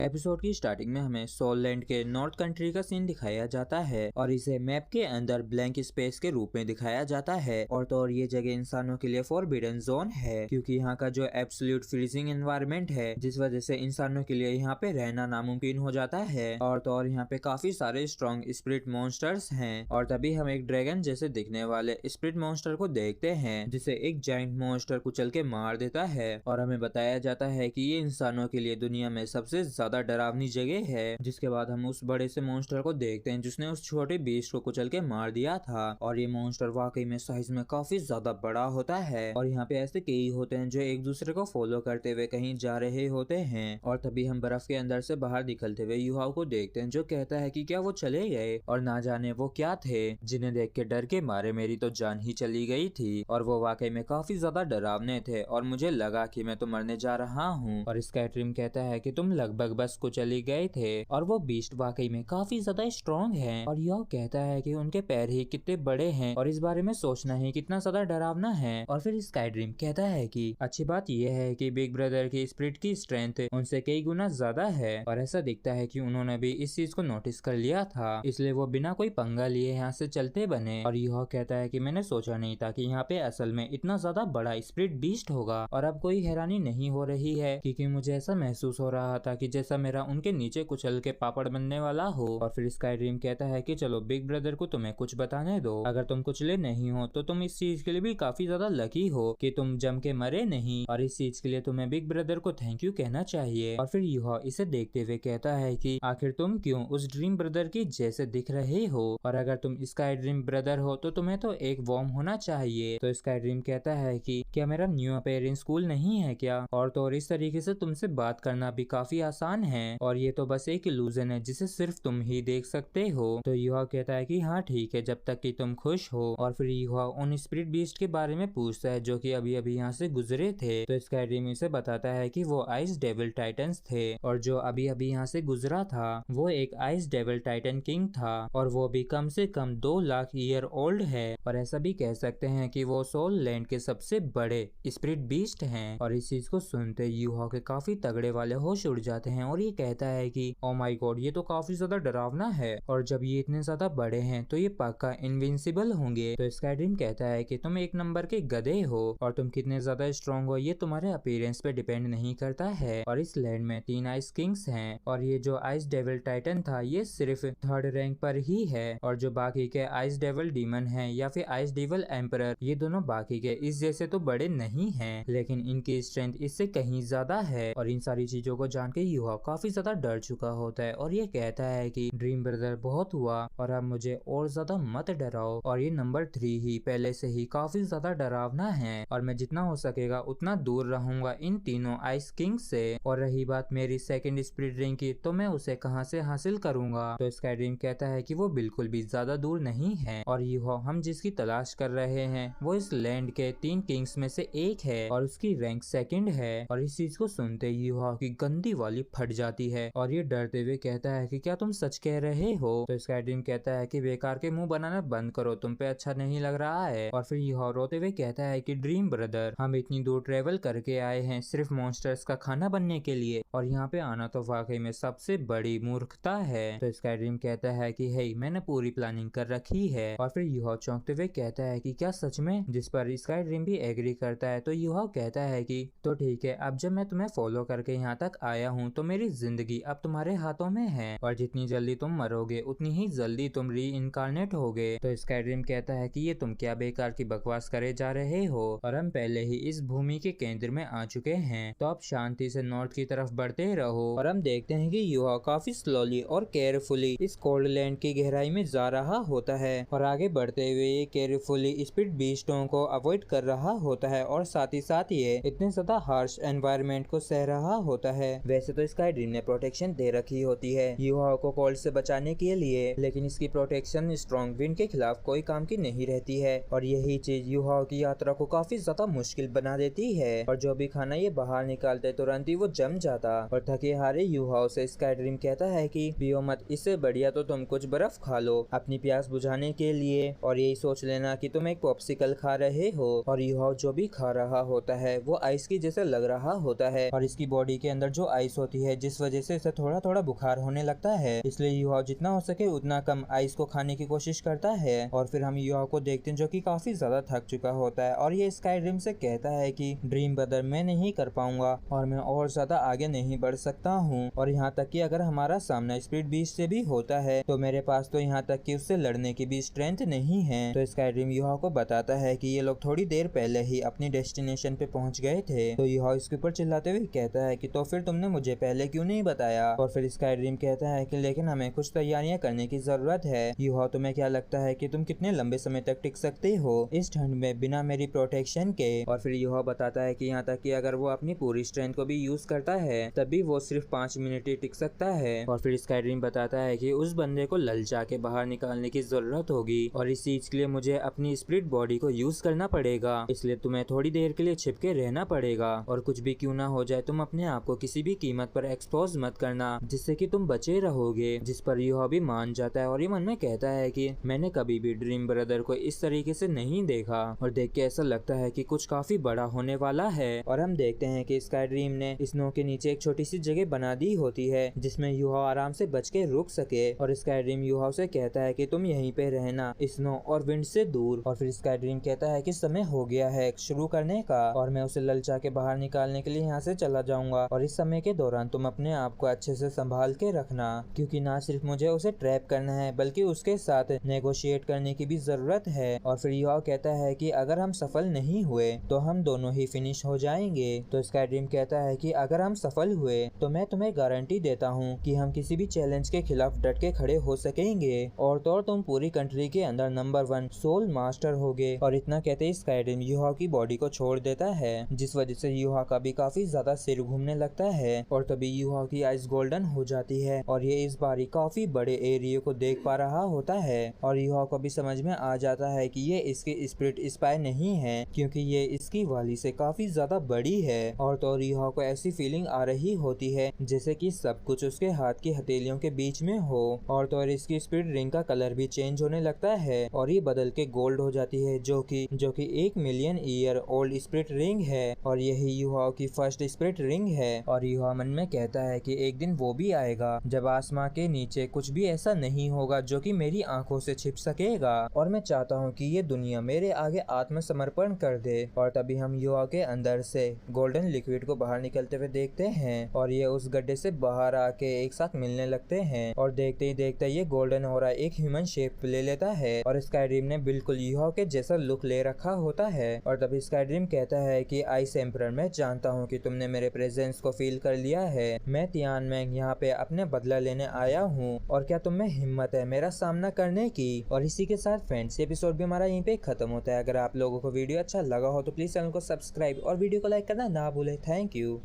Episode की starting में हमें सोल लैंड के नॉर्थ कंट्री का सीन दिखाया जाता है और इसे मैप के अंदर ब्लैंक स्पेस के रूप में दिखाया जाता है। और तो और ये जगह इंसानों के लिए फॉरबिडन जोन है क्योंकि यहाँ का जो एब्सोल्यूट फ्रीजिंग एनवायरनमेंट है जिस वजह से इंसानों के लिए यहाँ पे रहना नामुमकिन हो जाता है। और तो और यहाँ पे काफी सारे स्ट्रॉन्ग स्पिरिट मॉन्स्टर्स हैं और तभी हम एक ड्रैगन जैसे दिखने वाले स्पिरिट मॉन्स्टर को देखते हैं जिसे एक जाइंट मॉन्स्टर कुचल के मार देता है। और हमें बताया जाता है कि ये इंसानों के लिए दुनिया में सबसे ज्यादा डरावनी जगह है। जिसके बाद हम उस बड़े से मॉन्स्टर को देखते हैं जिसने उस छोटे बीस्ट को कुचल के मार दिया था। और ये मॉन्स्टर वाकई में साइज में काफी ज्यादा बड़ा होता है और यहाँ पे ऐसे कई होते हैं जो एक दूसरे को फॉलो करते हुए कहीं जा रहे होते हैं। और तभी हम बर्फ के अंदर से बाहर निकलते हुए युहाओ को देखते हैं जो कहता है कि क्या वो चले गए और ना जाने वो क्या थे जिन्हें देख के डर के मारे मेरी तो जान ही चली गई थी। और वो वाकई में काफी ज्यादा डरावने थे और मुझे लगा कि मैं तो मरने जा रहा हूँ। और स्कैटरिम कहता है कि तुम लगभग बस को चली गए थे और वो बीस्ट वाकई में काफी ज्यादा स्ट्रॉन्ग है। और यह कहता है कि उनके पैर ही कितने बड़े हैं और इस बारे में सोचना ही कितना ज्यादा डरावना है। और फिर स्काईड्रीम कहता है कि अच्छी बात यह है कि बिग ब्रदर की स्पिरिट की स्ट्रेंथ उनसे कई गुना ज्यादा है और ऐसा दिखता है कि उन्होंने भी इस चीज को नोटिस कर लिया था इसलिए वो बिना कोई पंगा लिए यहाँ से चलते बने। और यह कहता है कि मैंने सोचा नहीं था कि यहाँ पे असल में इतना ज्यादा बड़ा स्पिरिट बीस्ट होगा। और अब कोई हैरानी नहीं हो रही है क्योंकि मुझे ऐसा महसूस हो रहा था कि जैसा मेरा उनके नीचे कुचल के पापड़ बनने वाला हो। और फिर स्काईड्रीम कहता है कि चलो बिग ब्रदर को तुम्हें कुछ बताने दो, अगर तुम कुचले नहीं हो तो तुम इस चीज के लिए भी काफी ज्यादा लकी हो कि तुम जम के मरे नहीं और इस चीज के लिए तुम्हें बिग ब्रदर को थैंक यू कहना चाहिए। और फिर युहा इसे देखते हुए कहता है कि आखिर तुम क्यों उस ड्रीम ब्रदर की जैसे दिख रहे हो और अगर तुम स्काईड्रीम ब्रदर हो तो तुम्हें तो एक वॉर्म होना चाहिए। तो स्काईड्रीम कहता है कि क्या मेरा न्यू अपेयरेंस कूल नहीं है क्या? और तो और इस तरीके से तुमसे बात करना भी काफी आसान है और ये तो बस एक इल्यूजन है जिसे सिर्फ तुम ही देख सकते हो। तो युहा कहता है कि हाँ ठीक है जब तक कि तुम खुश हो। और फिर युहा उन स्पिरिट बीस्ट के बारे में पूछता है जो कि अभी अभी यहाँ से गुजरे थे। तो स्काईड्रीम इसे बताता है कि वो आइस डेविल टाइटन्स थे और जो अभी अभी यहाँ से गुजरा था वो एक आइस डेविल टाइटन किंग था और वो भी कम से कम 2 लाख ईयर ओल्ड है। और ऐसा भी कह सकते हैं कि वो सोल लैंड के सबसे बड़े स्पिरिट बीस्ट हैं। और इस चीज को सुनते युहा के काफी तगड़े वाले होश उड़ जाते हैं और ये कहता है कि ओ माय गॉड ये तो काफी ज्यादा डरावना है और जब ये इतने ज्यादा बड़े हैं तो ये पक्का इनविंसिबल होंगे। तो स्काईड्रीम कहता है कि तुम एक नंबर के गधे हो और तुम कितने ज्यादा स्ट्रॉन्ग हो ये तुम्हारे अपीयरेंस पे डिपेंड नहीं करता है। और इस लैंड में 3 आइस किंग्स हैं और ये जो आइस डेविल टाइटन था ये सिर्फ 3rd रैंक पर ही है और जो बाकी के आइस डेविल डीमन है या फिर आइस डेविल एम्परर ये दोनों बाकी के इस जैसे तो बड़े नहीं हैं लेकिन इनकी स्ट्रेंथ इससे कहीं ज्यादा है। और इन सारी चीजों को जान के युहा काफी ज्यादा डर चुका होता है और ये कहता है कि ड्रीम ब्रदर बहुत हुआ और अब मुझे और ज्यादा मत डराओ और ये नंबर 3 ही पहले से ही काफी ज्यादा डरावना है और मैं जितना हो सकेगा उतना दूर रहूंगा इन तीनों आइस किंग से। और रही बात मेरी सेकंड स्पिरिट रिंग की तो मैं उसे कहां से हासिल करूंगा? तो स्काईड्रीम कहता है कि वो बिल्कुल भी ज्यादा दूर नहीं है और युहा हम जिसकी तलाश कर रहे हैं वो इस लैंड के 3 किंग्स में से एक है और उसकी रैंक 2nd है। और इस चीज को सुनते ही युहा की गंदी वाली फट जाती है और ये डरते हुए कहता है कि क्या तुम सच कह रहे हो? तो स्काईड्रीम कहता है कि बेकार के मुंह बनाना बंद करो, तुम पे अच्छा नहीं लग रहा है। और फिर युहा रोते हुए कहता है कि ड्रीम ब्रदर हम इतनी दूर ट्रेवल करके आए हैं सिर्फ मॉन्स्टर्स का खाना बनने के लिए और यहाँ पे आना तो वाकई में सबसे बड़ी मूर्खता है। तो स्काईड्रीम कहता है कि हे मैंने पूरी प्लानिंग कर रखी है। और फिर युहा चौंकते हुए कहता है कि क्या सच में? जिस पर स्काईड्रीम भी एग्री करता है। तो युहा कहता है कि तो ठीक है अब जब मैं तुम्हें फॉलो करके यहाँ तक आया हूँ तो मेरी जिंदगी अब तुम्हारे हाथों में है और जितनी जल्दी तुम मरोगे उतनी ही जल्दी तुम री इनकारनेट होगे। तो स्काईड्रीम कहता है कि ये तुम क्या बेकार की बकवास करे जा रहे हो और हम पहले ही इस भूमि के केंद्र में आ चुके हैं तो अब शांति से नॉर्थ की तरफ बढ़ते रहो। और हम देखते हैं कि युहा काफी स्लोली और केयरफुली इस कोल्ड लैंड की गहराई में जा रहा होता है और आगे बढ़ते हुए ये केयरफुली स्पिरिट बीस्टों को अवॉइड कर रहा होता है और साथ ही साथ ये इतने ज्यादा हार्श एनवायरनमेंट को सह रहा होता है। वैसे तो स्काईड्रीम ने प्रोटेक्शन दे रखी होती है युहा को कोल्ड से बचाने के लिए लेकिन इसकी प्रोटेक्शन स्ट्रॉन्ग विंड के खिलाफ कोई काम की नहीं रहती है और यही चीज युहा की यात्रा को काफी ज्यादा मुश्किल बना देती है। और जो भी खाना ये बाहर निकालते तुरंत ही वो जम जाता और थके हारे युहा से स्काईड्रीम कहता है कि पियो मत, इससे बढ़िया तो तुम कुछ बर्फ खा लो अपनी प्यास बुझाने के लिए और यही सोच लेना कि तुम एक पॉप्सिकल खा रहे हो। और युहा जो भी खा रहा होता है वो आइस की जैसे लग रहा होता है और इसकी बॉडी के अंदर जो आइस होती है है, जिस वजह से इसे थोड़ा थोड़ा बुखार होने लगता है। इसलिए युहाओ जितना हो सके उतना कम आइस को खाने की कोशिश करता है और फिर हम युहाओ को देखते हैं जो कि काफी ज्यादा थक चुका होता है और ये स्काई ड्रीम से कहता है कि ड्रीम ब्रदर मैं नहीं कर पाऊंगा और मैं और ज्यादा आगे नहीं बढ़ सकता हूँ और यहाँ तक कि अगर हमारा सामना स्पीड बीस्ट से भी होता है तो मेरे पास तो यहाँ तक कि उससे लड़ने की भी स्ट्रेंथ नहीं है। तो स्काई ड्रीम युहाओ को बताता है कि ये लोग थोड़ी देर पहले ही अपनी डेस्टिनेशन पे पहुंच गए थे। तो युहाओ इसके ऊपर चिल्लाते हुए कहता है कि तो फिर तुमने मुझे पहले क्यों नहीं बताया। और फिर स्काई ड्रीम कहता है कि लेकिन हमें कुछ तैयारियां करने की जरूरत है। युहाओ तुम्हें क्या लगता है कि तुम कितने लंबे समय तक टिक सकते हो इस ठंड में बिना मेरी प्रोटेक्शन के। और फिर युहाओ बताता है कि यहाँ तक कि अगर वो अपनी पूरी स्ट्रेंथ को भी यूज करता है तब भी वो सिर्फ 5 मिनट ही टिक सकता है। और फिर स्काई ड्रीम बताता है कि उस बंदे को ललचा के बाहर निकालने की जरूरत होगी और इस चीज के लिए मुझे अपनी स्पिरिट बॉडी को यूज करना पड़ेगा। इसलिए तुम्हें थोड़ी देर के लिए छिपके रहना पड़ेगा और कुछ भी क्यों ना हो जाए तुम अपने आप को किसी भी कीमत पर एक्सपोज मत करना जिससे कि तुम बचे रहोगे। जिस पर युहाओ भी मान जाता है और ये मन में कहता है कि मैंने कभी भी ड्रीम ब्रदर को इस तरीके से नहीं देखा और देख के ऐसा लगता है कि कुछ काफी बड़ा होने वाला है। और हम देखते हैं कि स्काई ड्रीम ने स्नो के नीचे एक छोटी सी जगह बना दी होती है जिसमें युहाओ आराम से बच के रुक सके और स्काई ड्रीम युहाओ से कहता है कि तुम यहीं पे रहना स्नो और विंड से दूर। और फिर स्काई ड्रीम कहता है कि समय हो गया है शुरू करने का और मैं उसे ललचा के बाहर निकालने के लिए यहाँ से चला जाऊंगा और इस समय के दौरान तुम अपने आप को अच्छे से संभाल के रखना क्योंकि ना सिर्फ मुझे उसे ट्रैप करना है बल्कि उसके साथ नेगोशिएट करने की भी जरूरत है। और फिर युहाओ कहता है कि अगर हम सफल नहीं हुए तो हम दोनों ही फिनिश हो जाएंगे। तो स्काई ड्रीम कहता है कि अगर हम सफल हुए तो मैं तुम्हें गारंटी देता हूँ कि हम किसी भी चैलेंज के खिलाफ डट के खड़े हो सकेंगे और तो और तुम पूरी कंट्री के अंदर नंबर 1 सोल मास्टर होगे। और इतना कहते ही स्काई ड्रीम युहाओ की बॉडी को छोड़ देता है जिस वजह से युहाओ का भी काफी ज्यादा सिर घूमने लगता है और तभी युहाओ की आइज गोल्डन हो जाती है और ये इस बारी काफी बड़े एरिया को देख पा रहा होता है और युहाओ को भी समझ में आ जाता है कि ये इसकी स्पिरिट स्पाई नहीं है क्योंकि ये इसकी वाली से काफी ज्यादा बड़ी है। और तो युहाओ को ऐसी फीलिंग आ रही होती है जैसे कि सब कुछ उसके हाथ की हथेलियों के बीच में हो और तो इसकी स्पिरिट रिंग का कलर भी चेंज होने लगता है और ये बदल के गोल्ड हो जाती है जो कि 1 million year old spirit ring है और यही युहाओ की फर्स्ट स्पिरिट रिंग है। और युहाओ मन में कहता है कि एक दिन वो भी आएगा जब आसमां के नीचे कुछ भी ऐसा नहीं होगा जो कि मेरी आंखों से छिप सकेगा और मैं चाहता हूँ कि ये दुनिया मेरे आगे आत्मसमर्पण कर दे। और तभी हम युहाओ के अंदर से गोल्डन लिक्विड को बाहर निकलते हुए देखते हैं और ये उस गड्ढे से बाहर आके एक साथ मिलने लगते हैं और देखते ही देखते ये गोल्डन हो रहा एक ह्यूमन शेप ले लेता है और स्काई ड्रीम ने बिल्कुल युहाओ के जैसा लुक ले रखा होता है। और तभी स्काई ड्रीम कहता है कि आइस एम्परर मैं जानता हूँ कि तुमने मेरे प्रेजेंस को फील कर लिया है। मैं तियानमेंग यहाँ पे अपने बदला लेने आया हूँ और क्या तुम में हिम्मत है मेरा सामना करने की। और इसी के साथ फ्रेंड्स एपिसोड भी हमारा यहीं पे खत्म होता है। अगर आप लोगों को वीडियो अच्छा लगा हो तो प्लीज चैनल को सब्सक्राइब और वीडियो को लाइक करना ना भूले। Thank you.